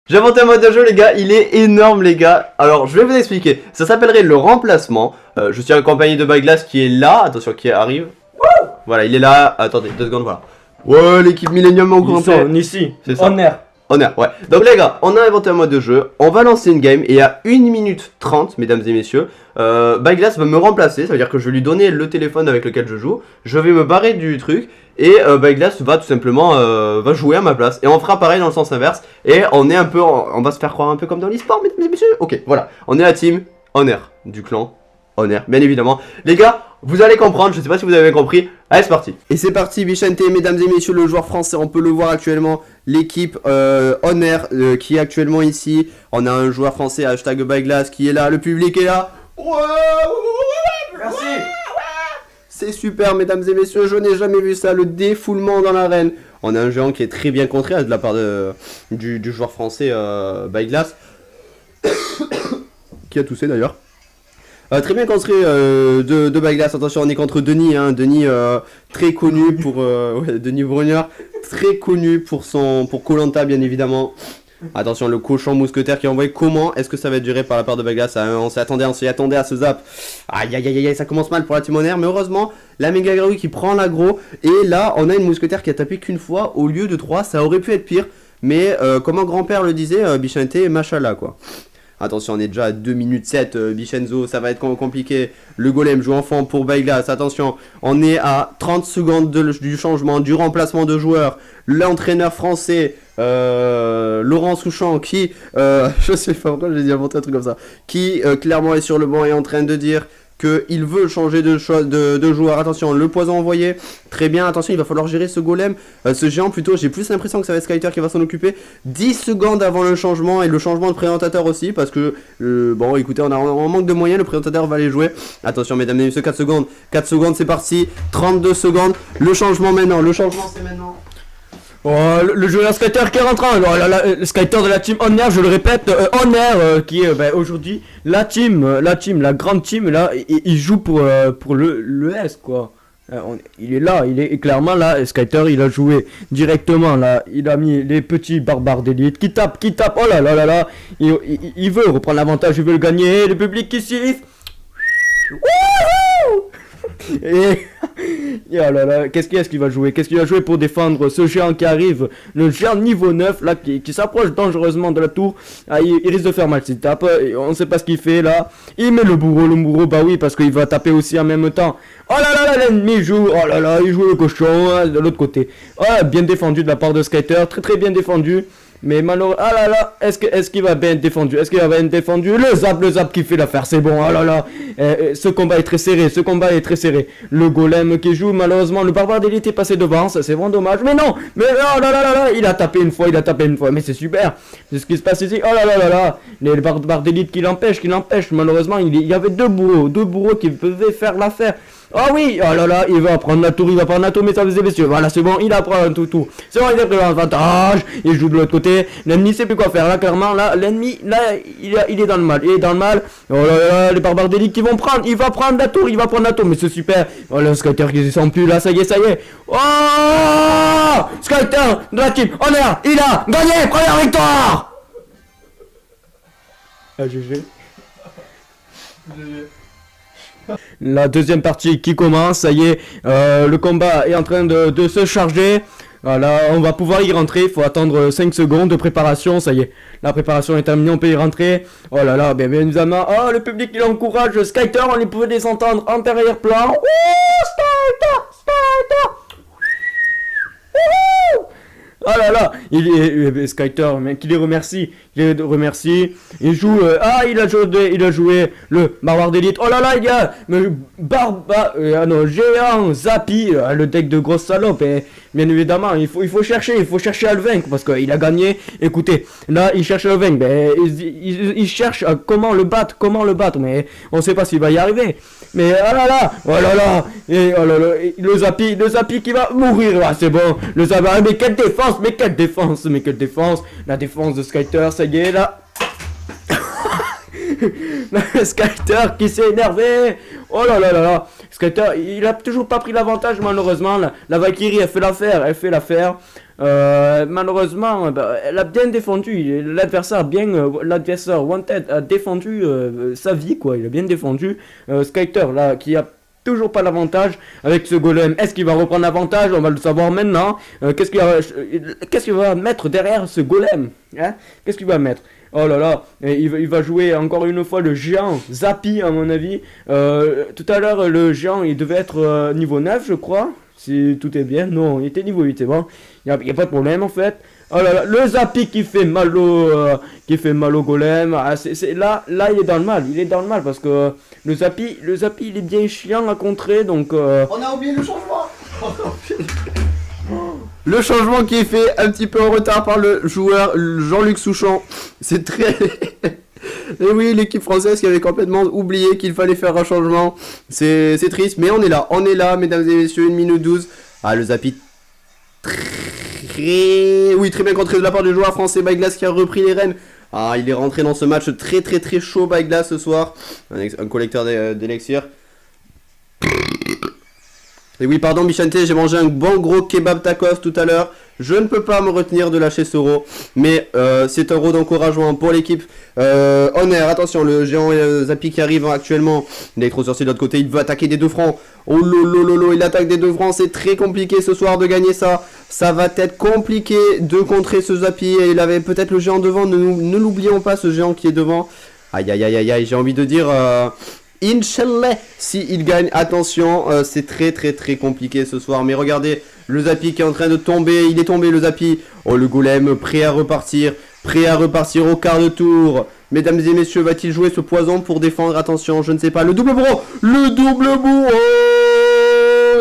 J'ai inventé un mode de jeu, les gars, il est énorme, les gars. Alors, je vais vous expliquer. Ça s'appellerait le remplacement. Je suis accompagné de Baglass qui est là. Attention, qui arrive. Voilà, il est là. Attendez, 2 secondes, voilà. Ouais, l'équipe Millennium au grand On est ici. C'est ça. Honneur. Honneur, ouais. Donc les gars, on a inventé un mode de jeu, on va lancer une game et à 1 minute 30, mesdames et messieurs, Baglass va me remplacer, ça veut dire que je vais lui donner le téléphone avec lequel je joue, je vais me barrer du truc et Baglass va tout simplement va jouer à ma place et on fera pareil dans le sens inverse et on est un peu, on va se faire croire un peu comme dans l'e-sport, mesdames et messieurs. Ok, voilà, on est la team Honneur du clan Honneur, bien évidemment. Les gars, vous allez comprendre, je sais pas si vous avez compris. Allez, c'est parti. Et c'est parti, Bichente, mesdames et messieurs, le joueur français, on peut le voir actuellement. L'équipe Honneur qui est actuellement ici. On a un joueur français, hashtag Baglass, qui est là. Le public est là. Merci. C'est super, mesdames et messieurs, je n'ai jamais vu ça, le défoulement dans l'arène. On a un géant qui est très bien contré de la part du joueur français Baglass. Qui a toussé d'ailleurs. Très bien construit de Baglass. Attention, on est contre Denis, hein. Denis très connu pour ouais, Denis Brunner, très connu pour Koh-Lanta bien évidemment. Attention, le cochon mousquetaire qui a envoyé. Comment est-ce que ça va être duré par la part de Baglass? On s'y attendait à ce zap. Aïe aïe aïe aïe, ça commence mal pour la Timonaire, mais heureusement la méga grenouille qui prend l'aggro. Et là, on a une mousquetaire qui a tapé qu'une fois au lieu de 3. Ça aurait pu être pire, mais comme un grand-père le disait, Bichente, machallah quoi. Attention, on est déjà à 2 minutes 7, Bichenzo, ça va être compliqué. Le golem joue enfant pour Baglass, attention, on est à 30 secondes du changement, du remplacement de joueurs. L'entraîneur français, Laurent Souchon, qui, je sais pas pourquoi j'ai dit inventer un truc comme ça, qui clairement est sur le banc et est en train de dire qu'il veut changer de joueur. Attention, le poison envoyé, très bien, attention, il va falloir gérer ce golem, ce géant plutôt, j'ai plus l'impression que ça va être Skyter qui va s'en occuper. 10 secondes avant le changement, et le changement de présentateur aussi, parce que, bon, écoutez, on manque de moyens, le présentateur va les jouer. Attention, mesdames et messieurs, 4 secondes, c'est parti, 32 secondes, le changement c'est maintenant. Oh, le joueur Skyter qui est rentrant, oh là là, le Skyter de la team Honneur, je le répète, Honneur qui est aujourd'hui la grande team là, il joue pour le S quoi. Il est là, il est clairement là, Skyter il a joué directement là, il a mis les petits barbares d'élite qui tapent, oh là là là là, il veut reprendre l'avantage, il veut le gagner, le public qui siffle. Et oh là là, qu'est-ce qu'il va jouer? Qu'est-ce qu'il va jouer pour défendre ce géant qui arrive? Le géant niveau 9 là qui s'approche dangereusement de la tour. Ah, il risque de faire mal s'il tape. On sait pas ce qu'il fait là. Il met le bourreau, bah oui, parce qu'il va taper aussi en même temps. Oh là là, l'ennemi joue. Oh là là, il joue le cochon hein, de l'autre côté. Oh, bien défendu de la part de Skyter, très bien défendu. Mais malheureusement, ah là là, est-ce qu'il va bien être défendu? Le zap qui fait l'affaire, c'est bon, oh là là. Ce combat est très serré, Le golem qui joue, malheureusement, le barbare d'élite est passé devant, ça c'est vraiment dommage. Mais non, oh là là là là, il a tapé une fois, mais c'est super. C'est ce qui se passe ici, oh là là là là. Les barbares d'élite qui l'empêchent, malheureusement, il y avait deux bourreaux qui pouvaient faire l'affaire. Oh oui, oh là là, il va prendre la tour, mesdames et messieurs, voilà, c'est bon, il apprend tout. C'est bon, il a pris l'avantage, il joue de l'autre côté, l'ennemi sait plus quoi faire, là, clairement, là, l'ennemi, là, il est dans le mal, oh là là, les barbares d'élite qui vont prendre, il va prendre la tour, mais c'est super, oh le Skyter qui ne sent plus, là, ça y est, oh, Skyter de la team, Honneur, il a gagné, première victoire. GG. La deuxième partie qui commence, ça y est, le combat est en train de se charger. Voilà, on va pouvoir y rentrer, il faut attendre 5 secondes de préparation, ça y est. La préparation est terminée, on peut y rentrer. Oh là là, bien évidemment, oh le public il encourage Skyter, on les pouvait les entendre en arrière-plan. Skyter. Oh là là, Skyter, mec, il les remercie. Il joue, il a joué le barbare d'élite. Oh là là, il y a géant Zappy, le deck de grosse salope. Et bien évidemment, il faut chercher à le vaincre parce qu'il a gagné. Écoutez, là, il cherche à le vaincre. Mais il cherche comment le battre, mais on sait pas s'il va y arriver. Mais oh là là, et oh là là, le Zappy qui va mourir. Ah, c'est bon, le Zappy, mais quelle défense, la défense de Skyter, ça y est là. Skyter qui s'est énervé. Oh là là là là. Skyter, il a toujours pas pris l'avantage malheureusement. La Valkyrie, elle fait l'affaire. Malheureusement, elle a bien défendu. L'adversaire Wanted a défendu sa vie, quoi. Il a bien défendu. Skyter, là, qui a toujours pas l'avantage avec ce golem. Est-ce qu'il va reprendre l'avantage? On va le savoir maintenant. Qu'est-ce qu'il va mettre derrière ce golem, hein? Qu'est-ce qu'il va mettre? Oh là là, il va jouer encore une fois le géant Zappy à mon avis. Tout à l'heure le géant il devait être niveau 9 je crois. Si tout est bien, non il était niveau 8 c'est bon. Il n'y a pas de problème en fait. Oh là là, le Zappy qui fait mal au golem. Ah, là il est dans le mal parce que le Zappy il est bien chiant à contrer donc... On a oublié le changement. Le changement qui est fait un petit peu en retard par le joueur Jean-Luc Souchon. C'est très... Et oui, l'équipe française qui avait complètement oublié qu'il fallait faire un changement. C'est triste, mais on est là, mesdames et messieurs, 1 minute 12. Ah, le Zappy... très bien contré de la part du joueur français Baiglas qui a repris les rênes. Ah, il est rentré dans ce match très chaud Baiglas ce soir. Un collecteur d'élixir. Et oui, pardon Bichante, j'ai mangé un bon gros kebab tacos tout à l'heure. Je ne peux pas me retenir de lâcher ce raw. Mais c'est un raw d'encouragement pour l'équipe. Honor, attention, le géant Zappy qui arrive actuellement. L'électro-sorcier de l'autre côté, il veut attaquer des 2 francs. Oh lolo, il attaque des 2 francs. C'est très compliqué ce soir de gagner ça. Ça va être compliqué de contrer ce Zappy. Et il avait peut-être le géant devant. Ne l'oublions pas, ce géant qui est devant. Aïe, j'ai envie de dire... Inch'Allah, si il gagne, attention, c'est très compliqué ce soir. Mais regardez, le Zappy qui est en train de tomber, il est tombé le Zappy. Oh, le golem, prêt à repartir au quart de tour. Mesdames et messieurs, va-t-il jouer ce poison pour défendre? Attention, je ne sais pas. Le double bro, oh,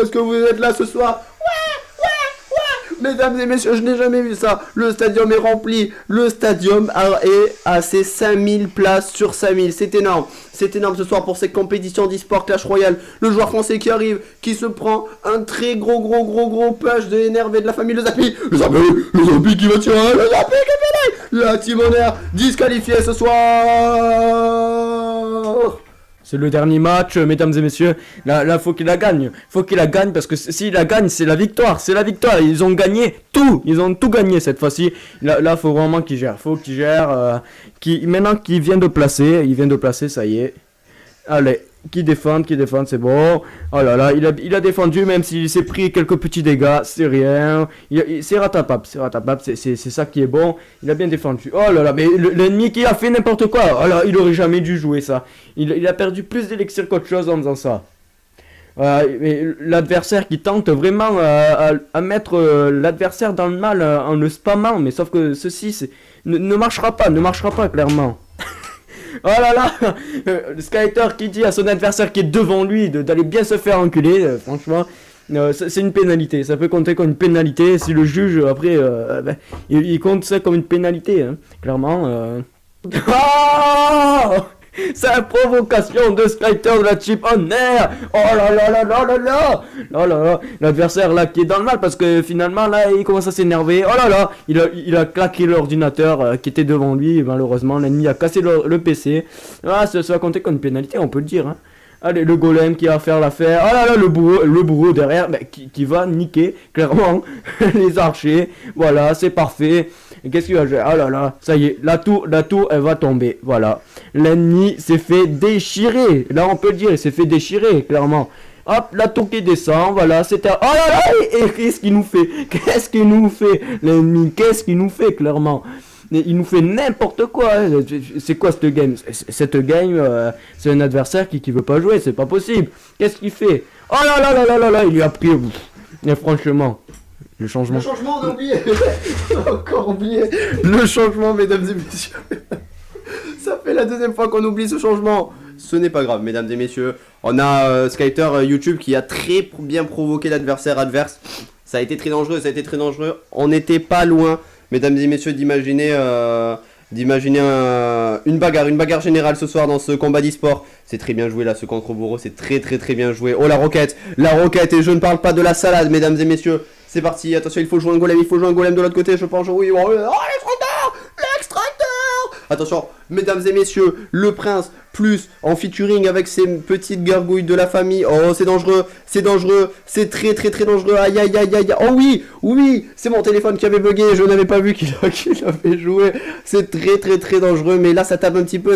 est-ce que vous êtes là ce soir? Mesdames et messieurs, je n'ai jamais vu ça. Le stadium est rempli. Le stadium est à ses 5000 places sur 5000. C'est énorme. C'est énorme ce soir pour cette compétition d'e-sport Clash Royale. Le joueur français qui arrive, qui se prend un très gros push de énervé de la famille. Le Zappy qui va tirer. Le Zappy qui pénètre. La Team Honor disqualifiée ce soir. C'est le dernier match, mesdames et messieurs. Là, faut qu'il la gagne. Parce que s'il la gagne, c'est la victoire. Ils ont gagné tout. Ils ont tout gagné cette fois-ci. Là, faut vraiment qu'il gère. Maintenant qu'il vient de placer. Ça y est. Allez, qui défend, c'est bon. Oh là là, il a défendu même s'il s'est pris quelques petits dégâts, c'est rien. C'est rattrapable, c'est ça qui est bon. Il a bien défendu. Oh là là, mais l'ennemi qui a fait n'importe quoi. Oh là, il aurait jamais dû jouer ça. Il a perdu plus d'élixir qu'autre chose en faisant ça. Mais l'adversaire qui tente vraiment à mettre l'adversaire dans le mal en le spammant, mais sauf que ceci ne marchera pas clairement. Oh là là, Skyter qui dit à son adversaire qui est devant lui d'aller bien se faire enculer, franchement, c'est une pénalité, ça peut compter comme une pénalité, si le juge après, il compte ça comme une pénalité, hein, clairement. Oh, c'est la provocation de Skyter de la Team Honor. Oh là là là là là là. Oh là là, l'adversaire là qui est dans le mal parce que finalement là il commence à s'énerver. Oh là là, il a claqué l'ordinateur qui était devant lui. Malheureusement l'ennemi a cassé le PC. Ah, ça va compter comme une pénalité, on peut le dire, hein. Allez, le golem qui va faire l'affaire. Oh là là, le bourreau derrière, qui va niquer clairement les archers. Voilà, c'est parfait. Et qu'est-ce qu'il va faire? Oh là là, ça y est, la tour elle va tomber. Voilà, l'ennemi s'est fait déchirer. Là on peut le dire, il s'est fait déchirer clairement. Hop, la tour qui descend, voilà, c'était... Oh là là, et qu'est-ce qu'il nous fait? L'ennemi, qu'est-ce qu'il nous fait clairement? Il nous fait n'importe quoi. C'est quoi cette game? Cette game, c'est un adversaire qui veut pas jouer, c'est pas possible. Qu'est-ce qu'il fait? Oh là là là là là là, il lui a pris... Et franchement... Le changement, on a oublié. Encore oublié. Le changement, mesdames et messieurs. Ça fait la deuxième fois qu'on oublie ce changement. Ce n'est pas grave, mesdames et messieurs. On a Skyter YouTube qui a très bien provoqué l'adversaire adverse. Ça a été très dangereux, On n'était pas loin, mesdames et messieurs, d'imaginer une bagarre générale ce soir dans ce combat d'e-sport. C'est très bien joué là, ce contre-bourreau, c'est très bien joué. Oh, la roquette, et je ne parle pas de la salade, mesdames et messieurs. C'est parti, attention, il faut jouer un golem de l'autre côté, je pense. Oui, oh, l'extracteur. Attention, mesdames et messieurs, le prince, plus en featuring avec ses petites gargouilles de la famille. Oh, c'est dangereux, c'est très très très dangereux. Aïe aïe aïe aïe. Oh oui, oui, c'est mon téléphone qui avait bugué, je n'avais pas vu qu'il avait joué. C'est très très très dangereux, mais là ça tape un petit peu,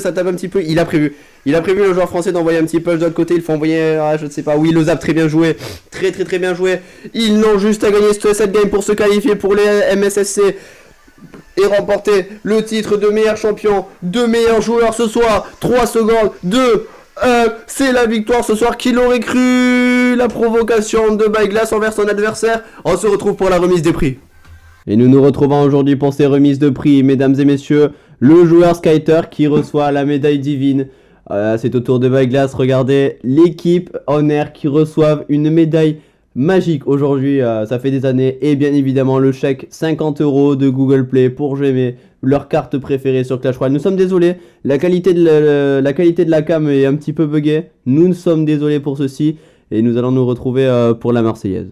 Il a prévu le joueur français d'envoyer un petit punch de l'autre côté, il faut envoyer, je ne sais pas, oui, le zap, très bien joué, très très très bien joué. Ils n'ont juste à gagner cette game pour se qualifier pour les MSSC et remporter le titre de meilleur champion, de meilleur joueur ce soir. 3 secondes, 2, 1, c'est la victoire ce soir. Qui l'aurait cru? La provocation de Bayglass envers son adversaire. On se retrouve pour la remise des prix. Et nous nous retrouvons aujourd'hui pour ces remises de prix, mesdames et messieurs. Le joueur Skyter qui reçoit la médaille divine. C'est au tour de Bayglass. Regardez l'équipe en air qui reçoivent une médaille magique aujourd'hui, ça fait des années. Et bien évidemment le chèque 50 € de Google Play pour gémer leur carte préférée sur Clash Royale. Nous sommes désolés, la qualité de la cam est un petit peu buggée. Nous sommes désolés pour ceci et nous allons nous retrouver pour la Marseillaise.